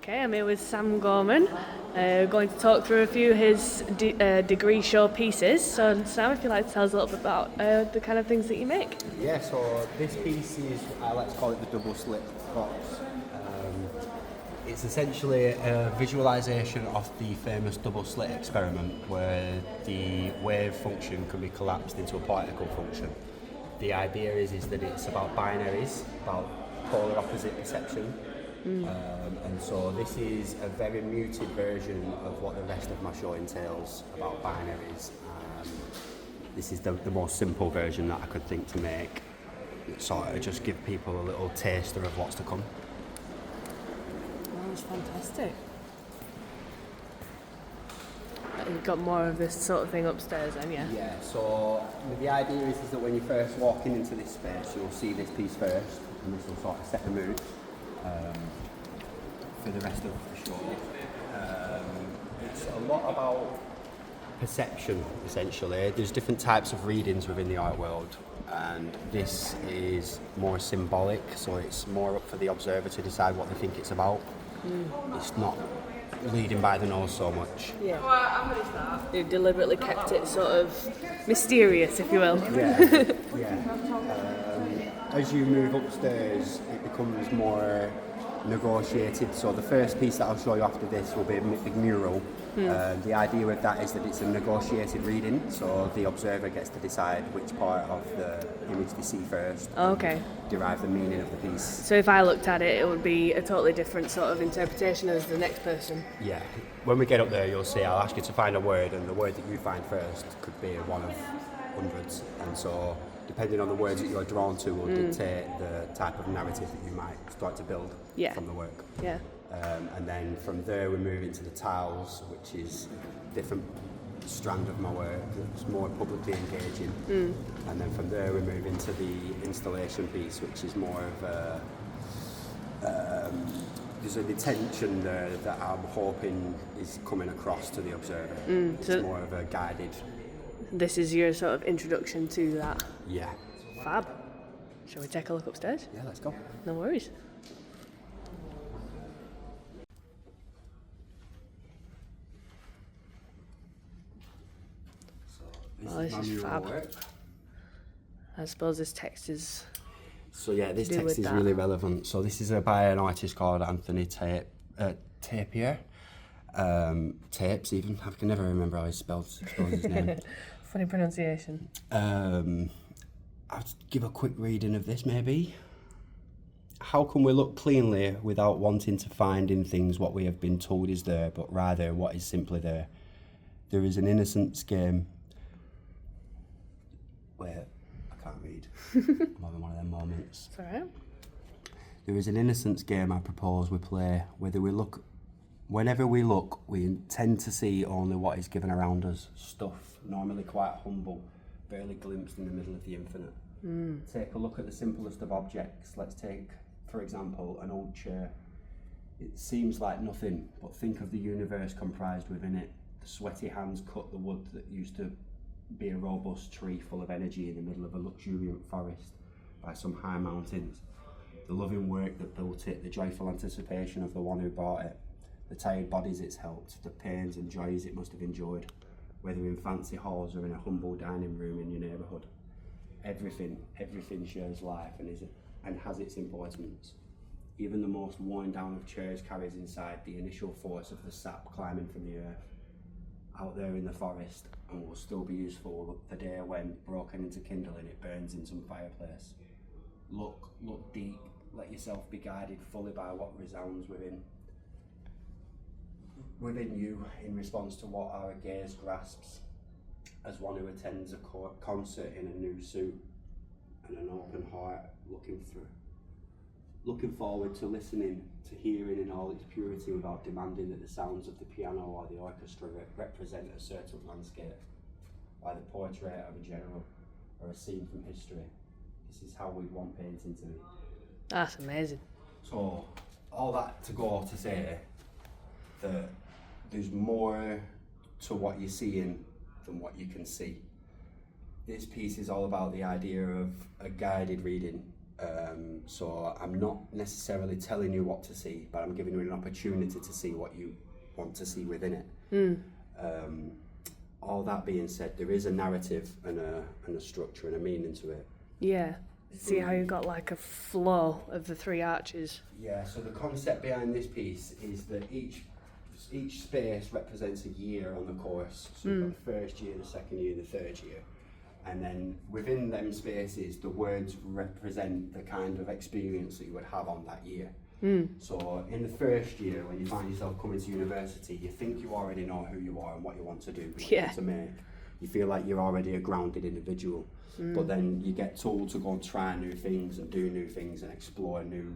Okay, I'm here with Sam Gorman, going to talk through a few of his degree show pieces. So Sam, if you'd like to tell us a little bit about the kind of things that you make. Yeah, so this piece is, I like to call it the double slit box. It's essentially a visualisation of the famous double slit experiment where the wave function can be collapsed into a particle function. The idea is that it's about binaries, about polar opposite perception. And so this is a very muted version of what the rest of my show entails about binaries. This is the most simple version that I could think to make, sort of just give people a little taster of what's to come. Oh, that's fantastic. You've got more of this sort of thing upstairs then, yeah? Yeah, so the idea is that when you're first walking into this space, you'll see this piece first, and this will sort of set the mood for the rest of the show. It's a lot about perception, essentially. There's different types of readings within the art world, and this is more symbolic, so it's more up for the observer to decide what they think it's about. It's not leading by the nose so much. Yeah. They've deliberately kept it sort of mysterious, if you will. As you move upstairs, it becomes more negotiated. So the first piece that I'll show you after this will be a big mural. The idea with that is that it's a negotiated reading, so the observer gets to decide which part of the image they see first. Okay. Derive the meaning of the piece. So if I looked at it, it would be a totally different sort of interpretation as the next person. Yeah. When we get up there, you'll see I'll ask you to find a word, and the word that you find first could be one of hundreds. And so, depending on the words that you're drawn to, will dictate the type of narrative that you might start to build from the work. Yeah. And then from there we move into the tiles, which is a different strand of my work that's more publicly engaging. And then from there we move into the installation piece, which is more of a there's an intention there that I'm hoping is coming across to the observer. It's so more of a guided. This is your sort of introduction to that. Yeah. Fab. Shall we take a look upstairs? Yeah, let's go. No worries. This is mural fab. work. I suppose this text is... So yeah, this do text with is that. really relevant. So this is by an artist called Anthony Tapier. Tapes even. I can never remember how he spells his name. Funny pronunciation. I'll give a quick reading of this maybe. How can we look cleanly without wanting to find in things what we have been told is there, but rather what is simply there? There is an innocence game. Wait, I can't read. I'm having one of them moments. It's alright. There is an innocence game I propose we play. Whenever we look, we intend to see only what is given around us. Stuff, normally quite humble, barely glimpsed in the middle of the infinite. Take a look at the simplest of objects. Let's take, for example, an old chair. It seems like nothing, but think of the universe comprised within it. The sweaty hands cut the wood that used to be a robust tree full of energy in the middle of a luxuriant forest by some high mountains. The loving work that built it, the joyful anticipation of the one who bought it, the tired bodies it's helped, the pains and joys it must have enjoyed, whether in fancy halls or in a humble dining room in your neighbourhood. Everything shares life and has its importance. Even the most worn down of chairs carries inside the initial force of the sap climbing from the earth. Out there in the forest, and will still be useful the day when, broken into kindling, it burns in some fireplace. Look deep, let yourself be guided fully by what resounds within you in response to what our gaze grasps, as one who attends a concert in a new suit and an open heart, looking forward to listening, to hearing in all its purity without demanding that the sounds of the piano or the orchestra represent a certain landscape, like the portrait of a general or a scene from history. This is how we'd want painting to be. That's amazing. So, all that to go to say that there's more to what you're seeing than what you can see. This piece is all about the idea of a guided reading, So I'm not necessarily telling you what to see, but I'm giving you an opportunity to see what you want to see within it. All that being said, there is a narrative and a structure and a meaning to it. Yeah. See how you've got like a flow of the three arches. Yeah, so the concept behind this piece is that each space represents a year on the course. So you've got the first year, the second year, the third year. And then within them spaces, the words represent the kind of experience that you would have on that year. So in the first year, when you find yourself coming to university, you think you already know who you are and what you want to do, what you want to make. You feel like you're already a grounded individual. But then you get told to go and try new things and do new things and explore new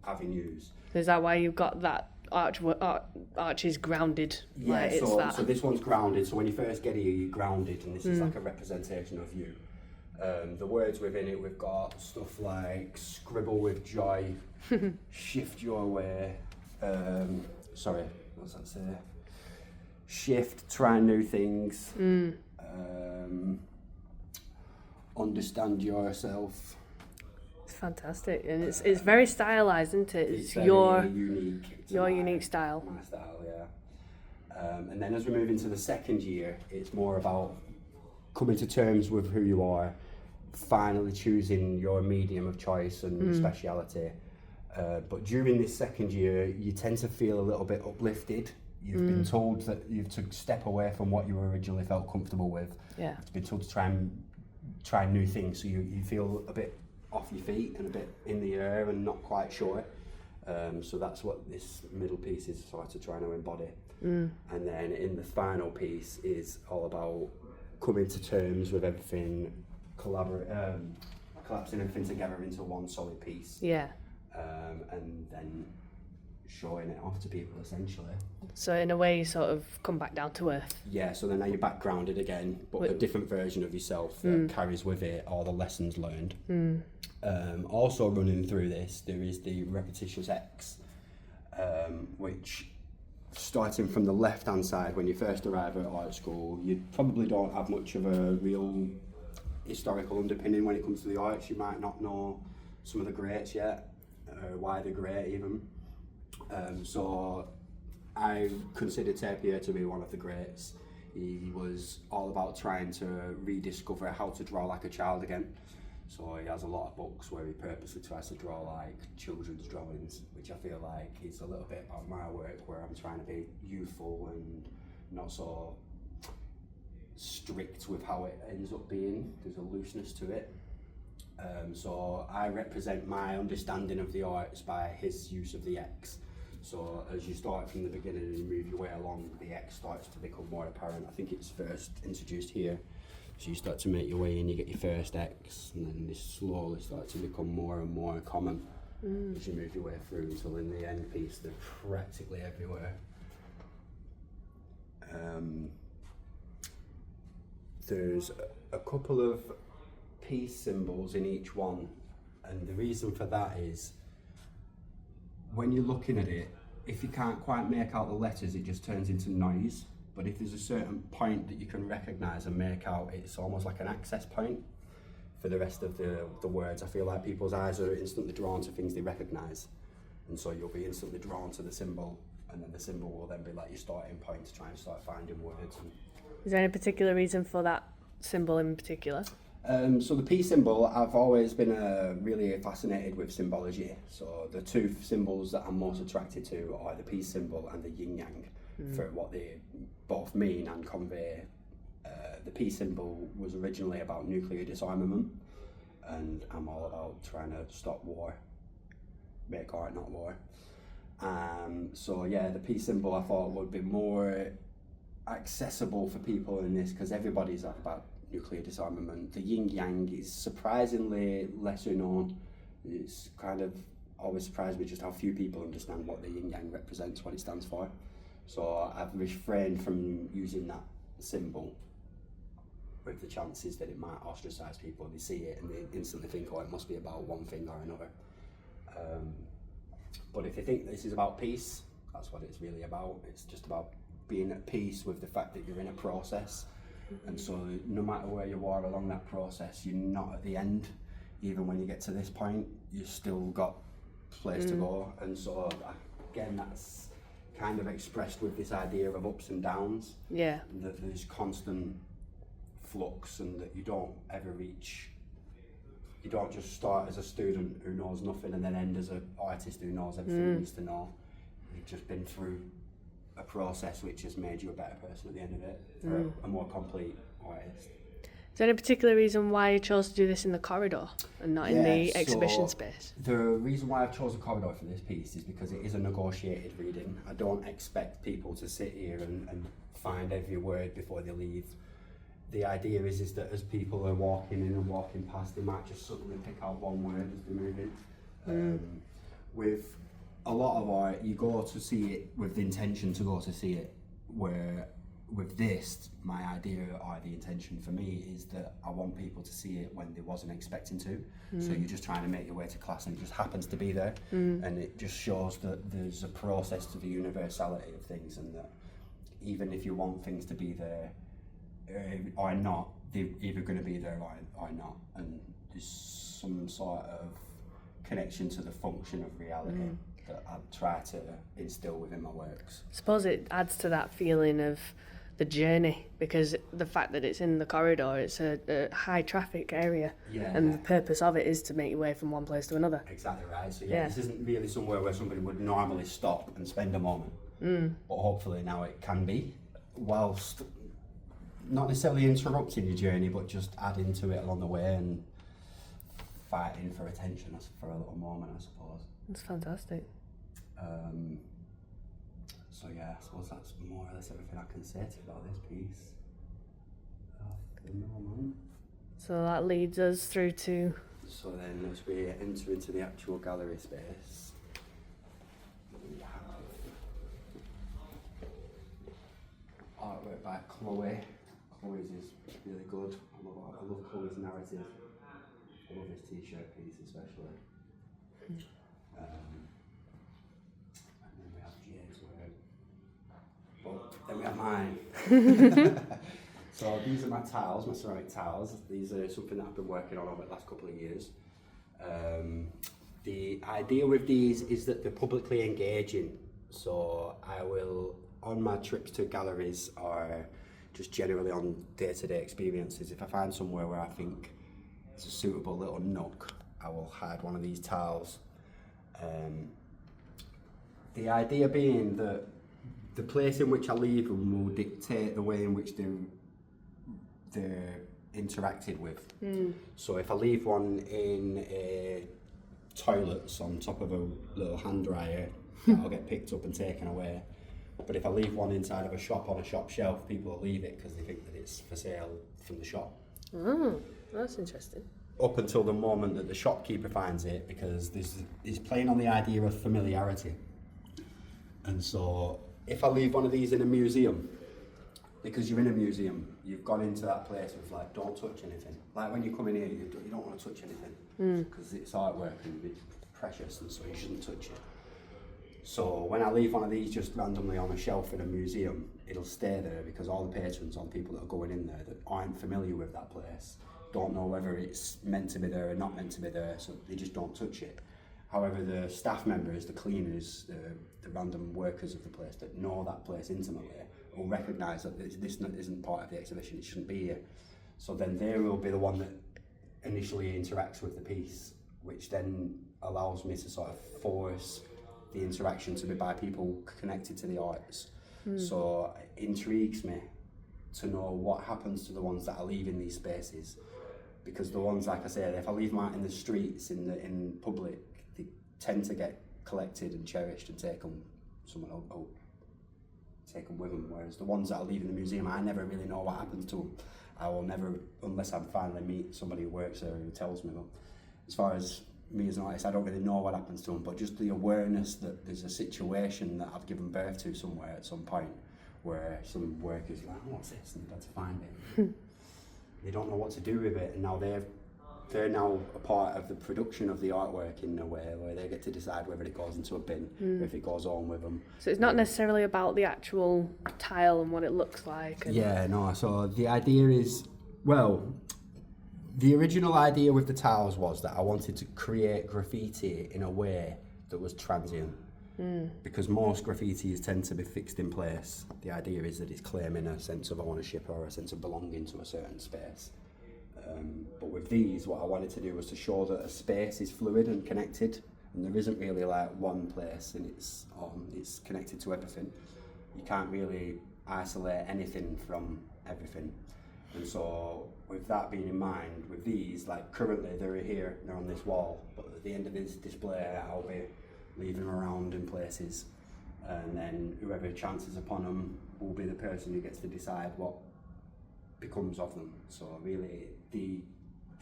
avenues. Is that why you've got that arch is grounded? Yeah, like so this one's grounded. So when you first get here, you're grounded, and this is like a representation of you. The words within it, we've got stuff like scribble with joy, shift your way. Sorry, what's that say? Shift, try new things. Understand yourself. It's fantastic, and it's very stylized, isn't it? It's your unique. unique style. My style, yeah. And then as we move into the second year, it's more about coming to terms with who you are, finally choosing your medium of choice and speciality. But during this second year, you tend to feel a little bit uplifted. You've been told that you've to step away from what you originally felt comfortable with. Yeah. You've been told to try new things, so you feel a bit off your feet and a bit in the air and not quite sure. So that's what this middle piece is sort of trying to embody. And then in the final piece is all about coming to terms with everything, collapsing everything together into one solid piece. Yeah. And then showing it off to people essentially. So in a way, you sort of come back down to earth. Yeah, so then now you're back grounded again, but a different version of yourself that carries with it all the lessons learned. Also running through this, there is the repetitious X, which starting from the left-hand side, when you first arrive at art school, you probably don't have much of a real historical underpinning when it comes to the arts. You might not know some of the greats yet, or why they're great even. So I consider Tapir to be one of the greats. He was all about trying to rediscover how to draw like a child again. So he has a lot of books where he purposely tries to draw like children's drawings, which I feel like is a little bit about my work, where I'm trying to be youthful and not so strict with how it ends up being. There's a looseness to it. So I represent my understanding of the arts by his use of the X. So as you start from the beginning and you move your way along, the X starts to become more apparent. I think it's first introduced here. So you start to make your way in, you get your first X, and then this slowly starts to become more and more common as you move your way through, until in the end piece they're practically everywhere. There's a couple of peace symbols in each one, and the reason for that is when you're looking at it, if you can't quite make out the letters, it just turns into noise. But if there's a certain point that you can recognise and make out, it's almost like an access point for the rest of the words. I feel like people's eyes are instantly drawn to things they recognise, and so you'll be instantly drawn to the symbol, and then the symbol will then be like your starting point to try and start finding words. Is there any particular reason for that symbol in particular? So the P symbol, I've always been really fascinated with symbology. So the two symbols that I'm most attracted to are the P symbol and the yin yang, for what they both mean and convey. The P symbol was originally about nuclear disarmament, and I'm all about trying to stop war, make art, not war. So yeah, the P symbol I thought would be more accessible for people in this, because everybody's about nuclear disarmament. The yin yang is surprisingly lesser known. It's kind of always surprised me just how few people understand what the yin yang represents, what it stands for. So I've refrained from using that symbol, with the chances that it might ostracize people. They see it and they instantly think, oh, it must be about one thing or another. But if you think this is about peace, that's what it's really about. It's just about being at peace with the fact that you're in a process. And so no matter where you are along that process, you're not at the end. Even when you get to this point, you still got place to go. And so again, that's kind of expressed with this idea of ups and downs. Yeah. That there's constant flux, and that you don't ever reach. You don't just start as a student who knows nothing and then end as an artist who knows everything he needs to know. You've just been through a process which has made you a better person at the end of it, or a more complete artist. Is there any particular reason why you chose to do this in the corridor and not in the exhibition space? The reason why I've chosen the corridor for this piece is because it is a negotiated reading. I don't expect people to sit here and find every word before they leave. The idea is that as people are walking in and walking past, they might just suddenly pick out one word as they're moving. With a lot of art, you go to see it with the intention to go to see it, where with this, my idea or the intention for me is that I want people to see it when they wasn't expecting to. So you're just trying to make your way to class and it just happens to be there. And it just shows that there's a process to the universality of things, and that even if you want things to be there or not, they're either going to be there or not. And there's some sort of connection to the function of reality that I try to instill within my works. I suppose it adds to that feeling of the journey, because the fact that it's in the corridor, it's a high traffic area, and the purpose of it is to make your way from one place to another. Exactly right. So this isn't really somewhere where somebody would normally stop and spend a moment, but hopefully now it can be, whilst not necessarily interrupting your journey, but just adding to it along the way and fighting for attention for a little moment, I suppose. That's fantastic. So yeah, I suppose that's more or less everything I can say to you about this piece. For the moment. So that leads us through to... So then as we enter into the actual gallery space, we have artwork by Chloe. Chloe's is really good. I love Chloe's narrative. I love this t-shirt piece especially. And then we have Jane's work. But then we have mine. So these are my tiles, my ceramic tiles. These are something that I've been working on over the last couple of years. The idea with these is that they're publicly engaging. So I will, on my trips to galleries or just generally on day-to-day experiences, if I find somewhere where I think it's a suitable little nook, I will hide one of these tiles. The idea being that the place in which I leave them will dictate the way in which they're interacted with. So if I leave one in a toilets on top of a little hand dryer, that'll get picked up and taken away. But if I leave one inside of a shop on a shop shelf, people will leave it because they think that it's for sale from the shop. Oh, that's interesting. Up until the moment that the shopkeeper finds it, because he's playing on the idea of familiarity. And so if I leave one of these in a museum, because you're in a museum, you've gone into that place with like, don't touch anything. Like when you come in here, you don't want to touch anything because it's artwork and it's precious, and so you shouldn't touch it. So when I leave one of these just randomly on a shelf in a museum, it'll stay there because all the patrons or the people that are going in there that aren't familiar with that place don't know whether it's meant to be there or not meant to be there, so they just don't touch it. However, the staff members, the cleaners, the random workers of the place that know that place intimately will recognise that this isn't part of the exhibition, it shouldn't be here. So then they will be the one that initially interacts with the piece, which then allows me to sort of force the interaction to be by people connected to the arts. So it intrigues me to know what happens to the ones that I leave in these spaces, because the ones, like I said, if I leave them out in the streets, in public, they tend to get collected and cherished and taken. Someone will take them with them, whereas the ones that I leave in the museum, I never really know what happens to them. I will never, unless I finally meet somebody who works there who tells me. But as far as me as an artist, I don't really know what happens to them, but just the awareness that there's a situation that I've given birth to somewhere at some point where some workers are like, oh, what's this? And they've got to find it. They don't know what to do with it, and now they're now a part of the production of the artwork in a way where they get to decide whether it goes into a bin or if it goes on with them. So it's not necessarily about the actual tile and what it looks like. Yeah, no, so the idea is, well, The original idea with the tiles was that I wanted to create graffiti in a way that was transient. Because most graffitis tend to be fixed in place. The idea is that it's claiming a sense of ownership or a sense of belonging to a certain space. But with these, what I wanted to do was to show that a space is fluid and connected, and there isn't really like one place and it's connected to everything. You can't really isolate anything from everything. And so with that being in mind, with these, like currently they're here, they're on this wall, but at the end of this display I'll be leaving them around in places, and then whoever chances upon them will be the person who gets to decide what becomes of them. So really the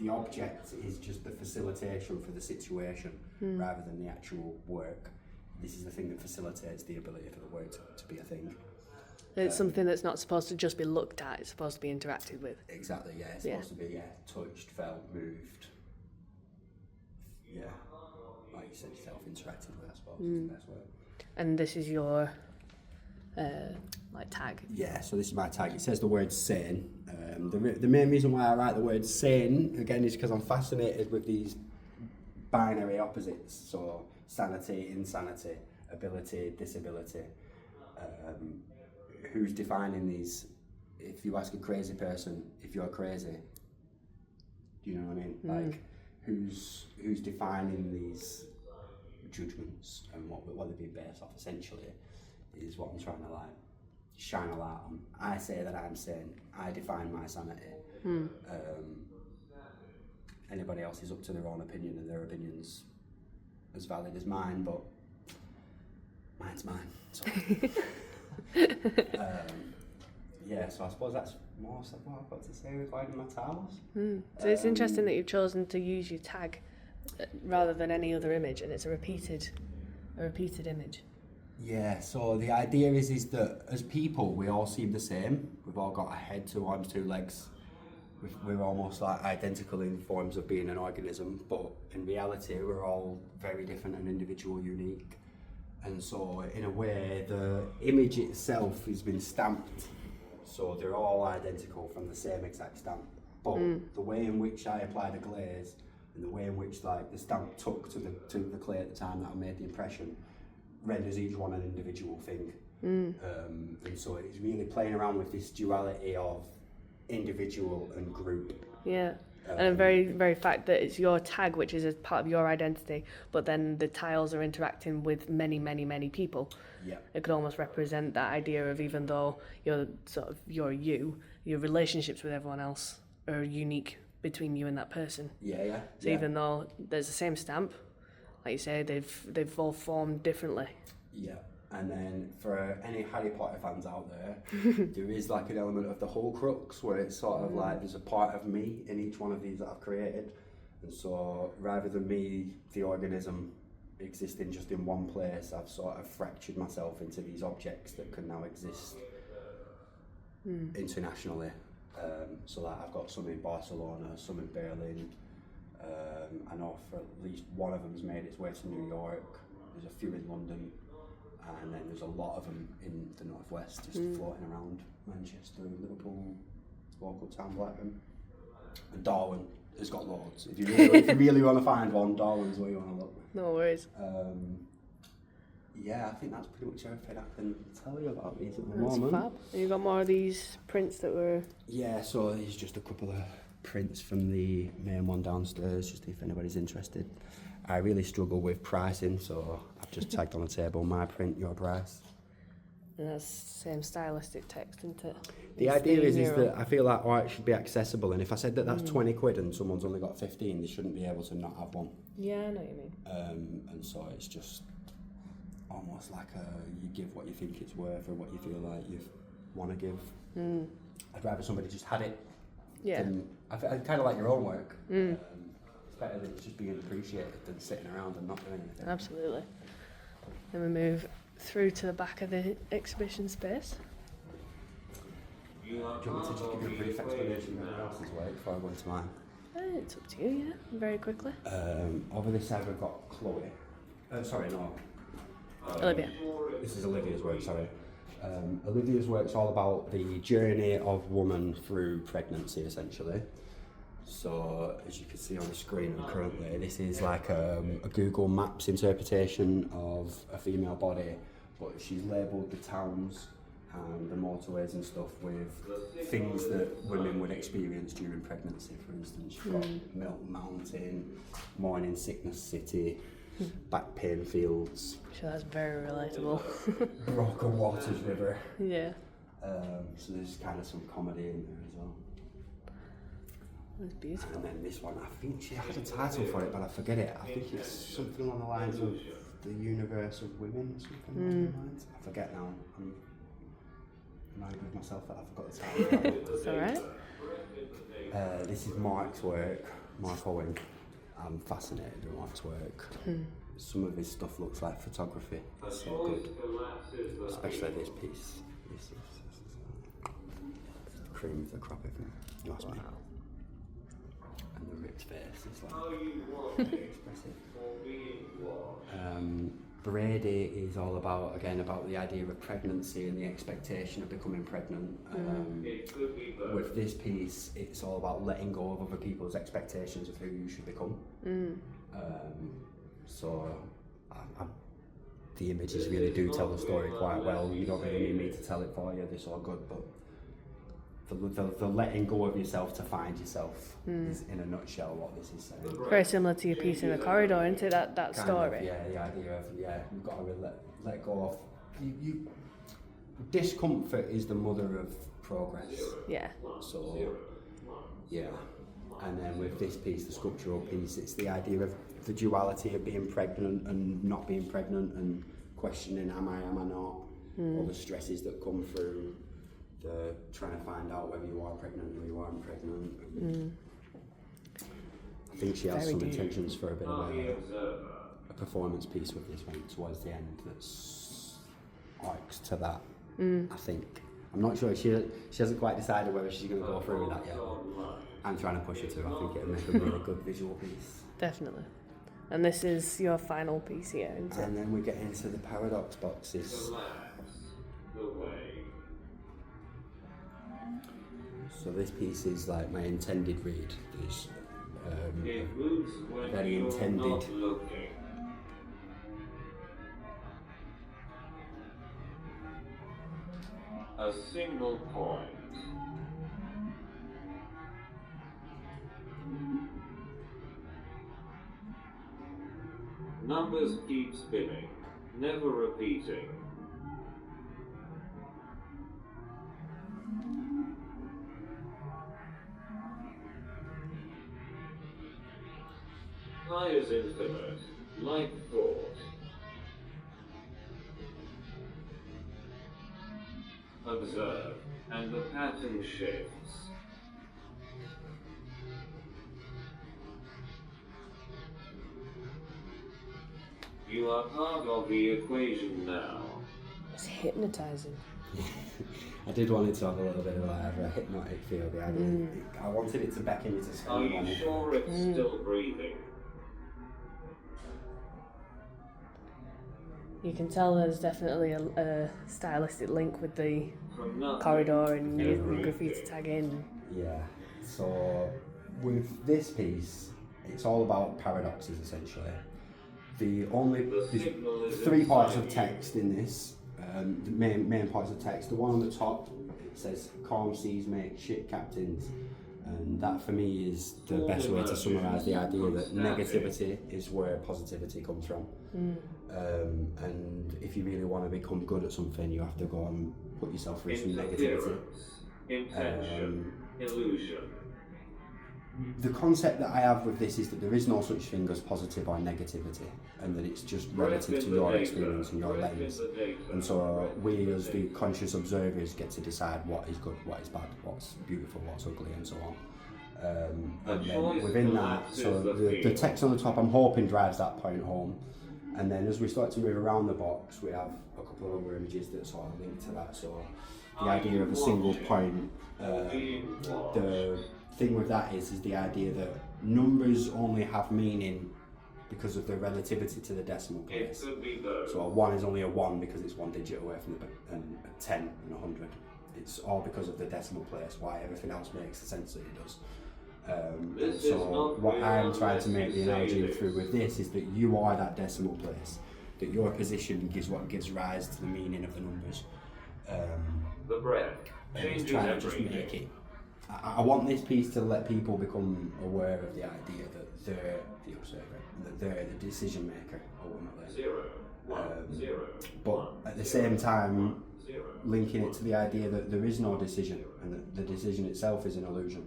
object is just the facilitation for the situation rather than the actual work. This is the thing that facilitates the ability for the work to be a thing. It's something that's not supposed to just be looked at, it's supposed to be interacted with. Exactly, yeah. It's supposed to be touched, felt, moved. Yeah. Like you said, self-interacted with, I suppose, is the best word. And this is your tag. Yeah, so this is my tag. It says the word sane. The main reason why I write the word sane, again, is because I'm fascinated with these binary opposites. So sanity, insanity, ability, disability. Who's defining these? If you ask a crazy person if you're crazy, do you know what I mean? Like, who's defining these judgments and what they're being based off, essentially, is what I'm trying to like shine a light on. I say that I'm sane. I define my sanity. Anybody else is up to their own opinion, and their opinion's as valid as mine, but mine's mine. So. Yeah, so I suppose that's most of what I've got to say regarding my tiles. So it's interesting that you've chosen to use your tag rather than any other image, and it's a repeated image. Yeah, so the idea is that as people we all seem the same. We've all got a head, two arms, two legs. We're almost like identical in forms of being an organism, but in reality we're all very different and individual, unique. And so in a way the image itself has been stamped, so they're all identical from the same exact stamp, but the way in which I apply the glaze and the way in which like the stamp took to the clay at the time that I made the impression renders each one an individual thing. And so it's really playing around with this duality of individual and group. Yeah. And the very fact that it's your tag, which is a part of your identity, but then the tiles are interacting with many, many, many people. Yeah. It could almost represent that idea of, even though you're you, your relationships with everyone else are unique between you and that person. Yeah. So even though there's the same stamp, like you say, they've all formed differently. Yeah. And then for any Harry Potter fans out there, there is like an element of the Horcrux where it's sort of like there's a part of me in each one of these that I've created. And so rather than me, the organism, existing just in one place, I've sort of fractured myself into these objects that can now exist internationally. So like I've got some in Barcelona, some in Berlin. I know for at least one of them's made its way to New York. There's a few in London. And then there's a lot of them in the northwest, just floating around Manchester, Liverpool, local town Blackburn. And Darwin has got loads. If you really want to find one, Darwin's where you want to look. No worries. Yeah, I think that's pretty much everything I can tell you about these at the That's moment. fab. And you've got more of these prints that were... Yeah, so there's just a couple of prints from the main one downstairs, just if anybody's interested. I really struggle with pricing, so I've just tagged on the table my print, your price. And that's the same stylistic text, isn't it? The idea is that I feel like art should be accessible, and if I said that that's 20 quid and someone's only got 15, they shouldn't be able to not have one. Yeah, I know what you mean. And so it's just almost like you give what you think it's worth or what you feel like you want to give. I'd rather somebody just had it. Yeah. I kind of like your own work. It's better than it's just being appreciated than sitting around and not doing anything. Absolutely. Then we move through to the back of the exhibition space. Do you want me to just give you a brief explanation of what else is work before I go into mine? It's up to you, yeah, very quickly. Over this side we've got Chloe. Olivia. This is Olivia's work, sorry. Olivia's work's all about the journey of woman through pregnancy, essentially. So as you can see on the screen currently, this is like a Google Maps interpretation of a female body, but she's labelled the towns and the motorways and stuff with things that women would experience during pregnancy. For instance, you've got Milk Mountain, Morning Sickness City, Back Pain Fields. Sure, that's very relatable. Rock and Waters River. Yeah. So there's kind of some comedy in there as well. That's beautiful. And then this one, I think she had a title for it, but I forget it. I think it's something along the lines of The Universe of Women, or something along the lines. I forget now. I'm angry with myself that I forgot the title. It's alright. This is Mark's work, Mark Owen. I'm fascinated with Mark's work. Some of his stuff looks like photography. It's so good. Especially this piece. This is the cream of the crop, if you ask me. And the ripped face is like expressive. Brady is all about the idea of pregnancy and the expectation of becoming pregnant. With this piece, it's all about letting go of other people's expectations of who you should become. The images really do tell the story quite well. You don't really need me to tell it for you, they're so good, but the letting go of yourself to find yourself is, in a nutshell, what this is saying. Very similar to your piece in the corridor, isn't it? That Kind story. of, yeah, the idea of, you've got to really let go of. Discomfort is the mother of progress. Yeah. So, yeah. And then with this piece, the sculptural piece, it's the idea of the duality of being pregnant and not being pregnant and questioning, am I not? All the stresses that come through the trying to find out whether you are pregnant or you aren't pregnant. I think she has some intentions for a bit of a performance piece with this one towards the end that's arcs to that. I think. I'm not sure, she hasn't quite decided whether she's going to go through with that yet. I'm trying to push her to. I think it'll make a really good visual piece. Definitely. And this is your final piece here, isn't it? And then we get into the paradox boxes. So this piece is like my intended read. There's very intended. A single point. Numbers keep spinning, never repeating. Pi is infinite, like thought. Observe, and the pattern shifts. You are part of the equation now. It's hypnotising. I did want it to have a little bit of a hypnotic feel. The idea. I wanted it to beckon you to Are spend you on sure it. it's still breathing? You can tell there's definitely a stylistic link with the From nothing corridor and to your everything. graffiti tag in. Yeah. So with this piece, it's all about paradoxes essentially. There's 3 parts of text in this. The main parts of text. The one on the top, it says "calm seas make ship captains," and that for me is the best way to summarise the idea that negativity is where positivity comes from. And if you really want to become good at something, you have to go and put yourself through some negativity. Intention, illusion. The concept that I have with this is that there is no such thing as positive or negativity, and that it's just relative to your experience and your lens. And so we as the conscious observers get to decide what is good, what is bad, what's beautiful, what's ugly, and so on. And then within that, so the text on the top, I'm hoping drives that point home. And then as we start to move around the box, we have a couple of other images that sort of link to that. So the idea of a single point, the thing with that is the idea that numbers only have meaning because of their relativity to the decimal place. So a 1 is only a 1 because it's 1 digit away from a 10 and 100. It's all because of the decimal place, why everything else makes the sense that it does. So what I'm trying to make the analogy through with this is that you are that decimal place, that your position is what gives rise to the meaning of the numbers. The breath And it's changes trying to just every make day. it. I want this piece to let people become aware of the idea that they're the observer, and that they're the decision maker ultimately. 0, 1, 0. But at the same time, linking it to the idea that there is no decision, and that the decision itself is an illusion,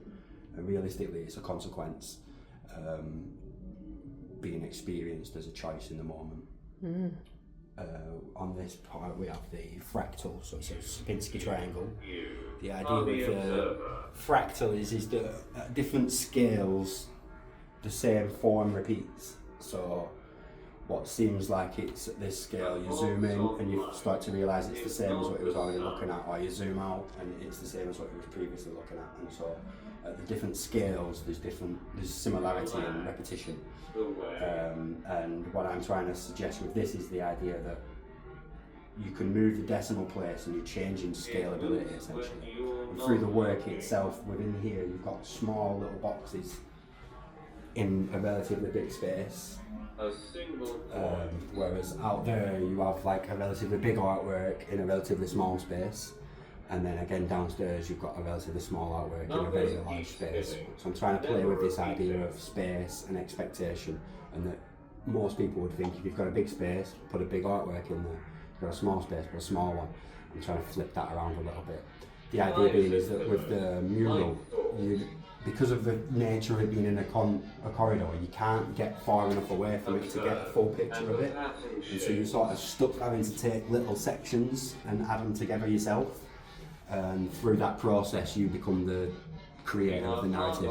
and realistically it's a consequence being experienced as a choice in the moment. On this part we have the fractal, so it's a Sapinski triangle. The idea with the fractal is that at different scales the same form repeats. So what seems like it's at this scale, you zoom in and you start to realise it's the same as what it was already looking at, or you zoom out and it's the same as what it was previously looking at. And so at the different scales there's similarity and repetition. And what I'm trying to suggest with this is the idea that you can move the decimal place and you're changing scalability essentially. And through the work itself within here you've got small little boxes in a relatively big space. Whereas out there you have like a relatively big artwork in a relatively small space, and then again downstairs you've got a relatively small artwork in a very large space. So I'm trying to play with this idea of space and expectation, and that most people would think if you've got a big space, put a big artwork in there. If you've got a small space, put a small one. I'm trying to flip that around a little bit. The idea being is that with the mural, because of the nature of it being in a corridor, you can't get far enough away from it to get a full picture of it. And so you're sort of stuck having to take little sections and add them together yourself. And through that process you become the creator of the narrative.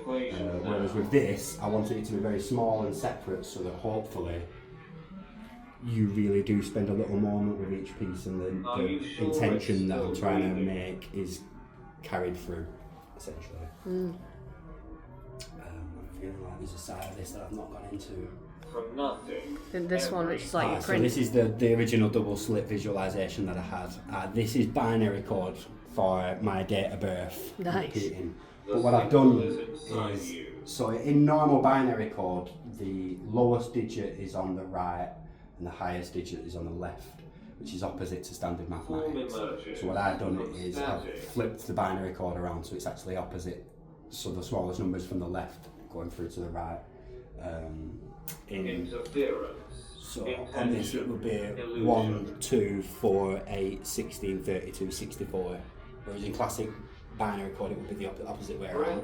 Whereas with this, I wanted it to be very small and separate so that hopefully you really do spend a little moment with each piece, and the intention that I'm trying to make is carried through, essentially. I'm feeling like there's a side of this that I've not gone into. From nothing. And this one, which is like your So print. this is the original double slit visualization that I had. This is binary code for my date of birth. Nice. Repeating. But what I've done is, so in normal binary code, the lowest digit is on the right and the highest digit is on the left, which is opposite to standard mathematics. So what I've done is I've flipped the binary code around so it's actually opposite. So the smallest number is from the left going through to the right. So on this it would be 1, 2, 4, 8, 16, 32, 64. Whereas in classic binary code it would be the opposite way around.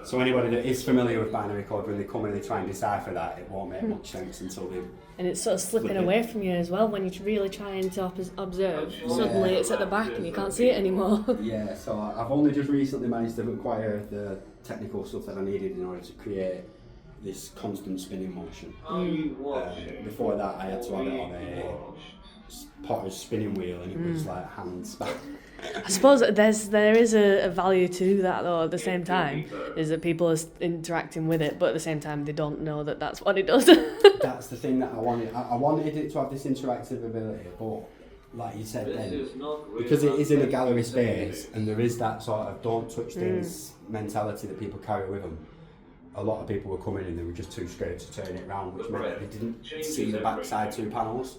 So anybody that is familiar with binary code, when they come in and they try and decipher that, it won't make much sense until they... And it's sort of slipping away from you as well when you're really trying to observe. Suddenly it's at the back and you can't see it anymore. Yeah, so I've only just recently managed to acquire the technical stuff that I needed in order to create this constant spinning motion. Before that I had to have it on a potter's spinning wheel, and it was like hand span. I suppose there is a value to that though at the same time, is that people are interacting with it, but at the same time they don't know that that's what it does. That's the thing that I wanted. I wanted it to have this interactive ability, but like you said then, because it is in a gallery space and there is that sort of don't touch things mentality that people carry with them, a lot of people were coming in and they were just too scared to turn it around, which meant that they didn't see the backside two panels.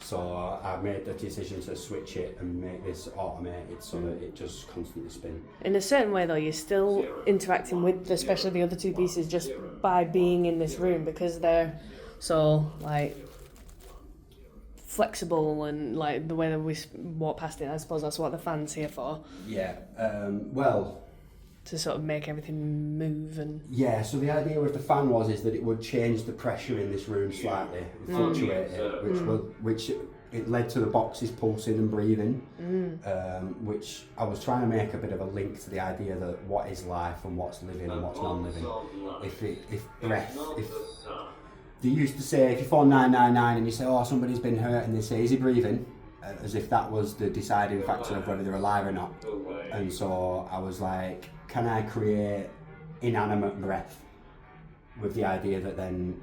So I made the decision to switch it and make this automated so that it just constantly spins. In a certain way though, you're still interacting with especially the other two pieces just by being in this room, because they're so like flexible and like the way that we walk past it. I suppose that's what the fan's here for. Yeah, well... To sort of make everything move and... Yeah, so the idea with the fan is that it would change the pressure in this room slightly, fluctuate it, which it led to the boxes pulsing and breathing, which I was trying to make a bit of a link to the idea that what is life and what's living and what's non-living. If breath, if they used to say if you phone 999 and you say, oh, somebody's been hurt, and they say, is he breathing? As if that was the deciding factor of whether they're alive or not. And so I was like, can I create inanimate breath, with the idea that then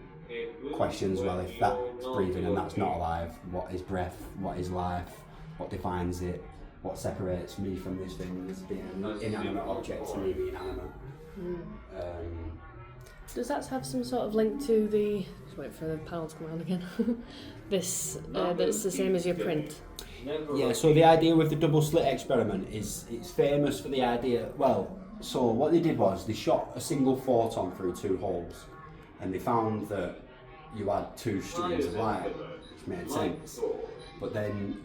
questions, well, if that's breathing and that's not alive, what is breath, what is life, what defines it, what separates me from this thing as being an inanimate object to me being animate. Does that have some sort of link to the... Just wait for the panel to come around again. This, that's the same as your print. Yeah, so the idea with the double slit experiment is it's famous for the idea, well, so what they did was they shot a single photon through two holes and they found that you had two streams of light, which made sense. But then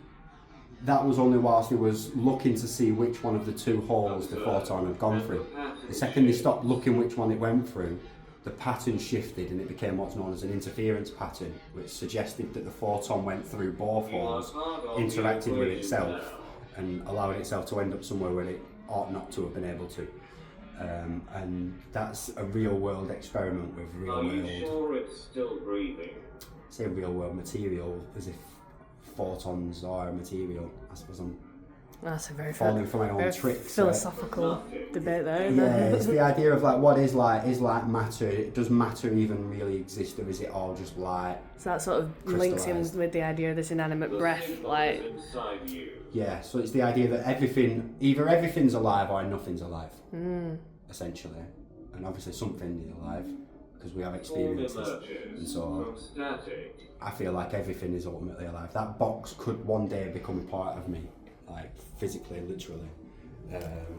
that was only whilst they was looking to see which one of the two holes the photon had gone through. The second they stopped looking which one it went through, the pattern shifted and it became what's known as an interference pattern, which suggested that the photon went through both holes, interacted with itself and allowed itself to end up somewhere where it ought not to have been able to. And that's a real world experiment with real world... Are you sure it's still breathing? Say real world material, as if photons are a material. I suppose I'm That's a very falling for my own tricks. Philosophical debate there, isn't Yeah, it? it's the idea of like what is light? Is light matter? Does matter even really exist, or is it all just light? So that sort of links in Crystallised. with the idea of this inanimate breath, like... Inside you. Yeah, so it's the idea that everything, either everything's alive or nothing's alive, essentially. And obviously something is alive because we have experiences. And so I feel like everything is ultimately alive. That box could one day become part of me, like physically, literally.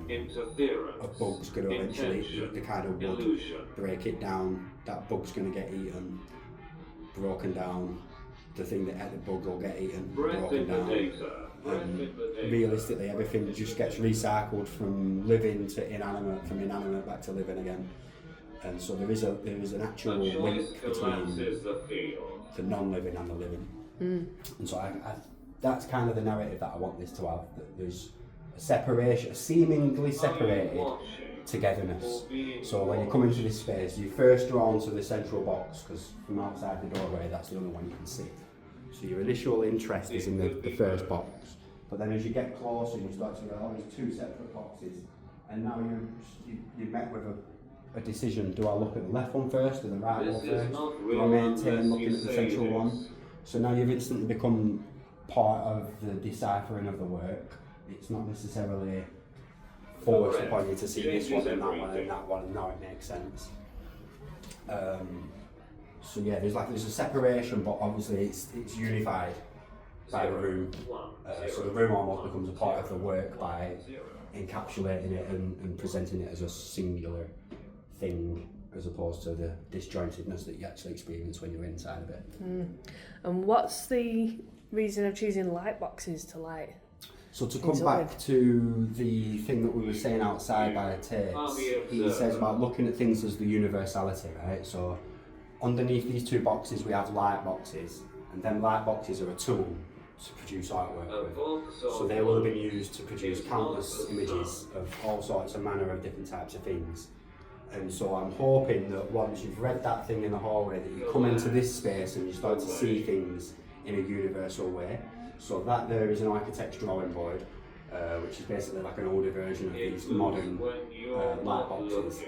Interference. A bug's going to eventually eat the kind of wood, Illusion. break it down, that bug's going to get eaten, broken down, the thing that ate the bug will get eaten, Breath broken in the down. data. Breath in the data. Realistically, everything just gets recycled from living to inanimate, from inanimate back to living again. And so there is an actual The link choice between collapses the field. the non-living and the living. And so I that's kind of the narrative that I want this to have, that there's a separation, a seemingly separated togetherness. So when you come into this space, you first drawn to the central box, because from outside the doorway, that's the only one you can see. So your initial interest is in the first box. But then as you get closer, you start to realize there's two separate boxes. And now you're met with a decision. Do I look at the left one first or the right one first? Do I maintain looking at the central one? So now you've instantly become part of the deciphering of the work. It's not necessarily forced upon you to see this one and that one and that one, and now it makes sense. So yeah, there's a separation, but obviously it's unified by the room. So the room almost becomes a part of the work by encapsulating it and presenting it as a singular thing, as opposed to the disjointedness that you actually experience when you're inside of it. And what's the reason of choosing light boxes to light? So to come back to the thing that we were saying outside by the tapes, he says about looking at things as the universality, right? So underneath these two boxes we have light boxes, and then light boxes are a tool to produce artwork with. So they will have been used to produce countless images of all sorts of manner of different types of things. And so I'm hoping that once you've read that thing in the hallway, that you come into this space and you start to see things in a universal way. So that there is an architect's drawing board, which is basically like an older version of these modern light boxes.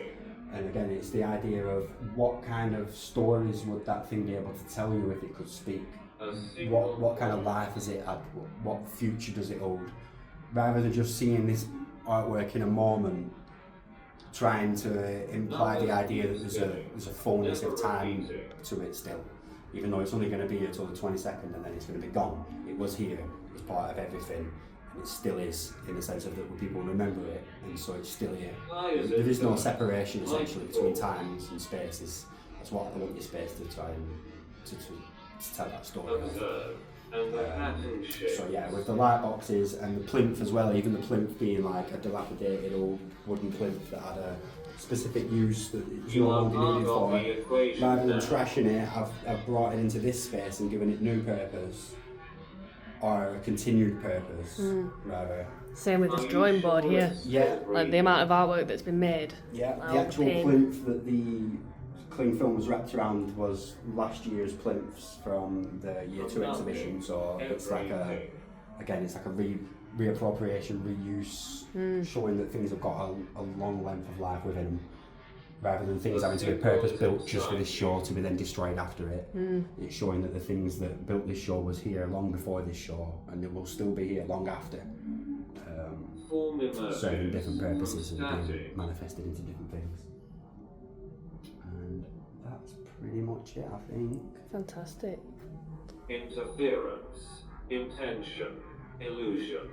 And again, it's the idea of what kind of stories would that thing be able to tell you if it could speak? What kind of life has it had? What future does it hold? Rather than just seeing this artwork in a moment, trying to imply the idea that there's a fullness of time to it still. Even though it's only going to be here till the 22nd and then it's going to be gone. It was here, it was part of everything, and it still is, in the sense of that people remember it, and so it's still here. There is no separation essentially between times and spaces. That's what I want your space to try and to tell that story. So yeah, with the light boxes and the plinth as well, even the plinth being like a dilapidated old wooden plinth that had a specific use that it's no longer needed for it. Rather than trashing it, I've brought it into this space and given it new purpose, or a continued purpose, rather. Same with this drawing board here. Yeah. Like the amount of artwork that's been made. Yeah, Like the all actual paint. plinth that the cling film was wrapped around was last year's plinths from the Year 2 exhibition, so it's like it's like a reappropriation, reuse, showing that things have got a long length of life within them, rather than things having to be purpose built just for this show to be then destroyed after it. It's showing that the things that built this show was here long before this show, and it will still be here long after. Form emerges serving different purposes and being static. manifested into different things. And that's pretty much it, I think. Fantastic. Interference, intention, illusion.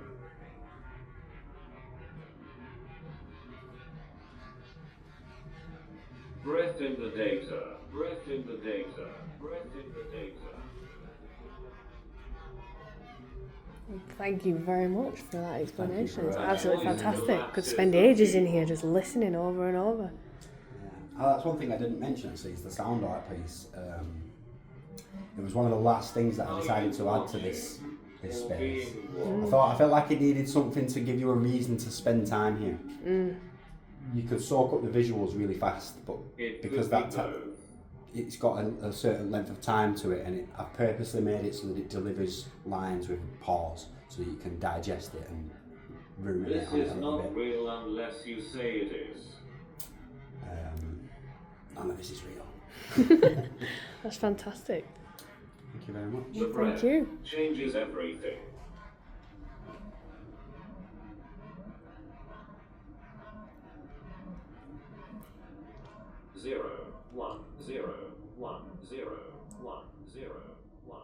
Breath in the data, breath in the data, breath in the data. Thank you very much for that explanation. for It's that. absolutely fantastic. Could spend ages in here just listening over and over. Yeah. Oh, that's one thing I didn't mention, actually, is the sound art piece. It was one of the last things that I decided to add to this space. I felt like it needed something to give you a reason to spend time here. You could soak up the visuals really fast, but because it's got a certain length of time to it, and I've purposely made it so that it delivers lines with pause, so that you can digest it and ruminate This on it is a little not bit. real unless you say it is. None of this is real. That's fantastic. Thank you very much. The breath Thank you. changes everything. Zero, one, zero, one, zero, one, zero, one.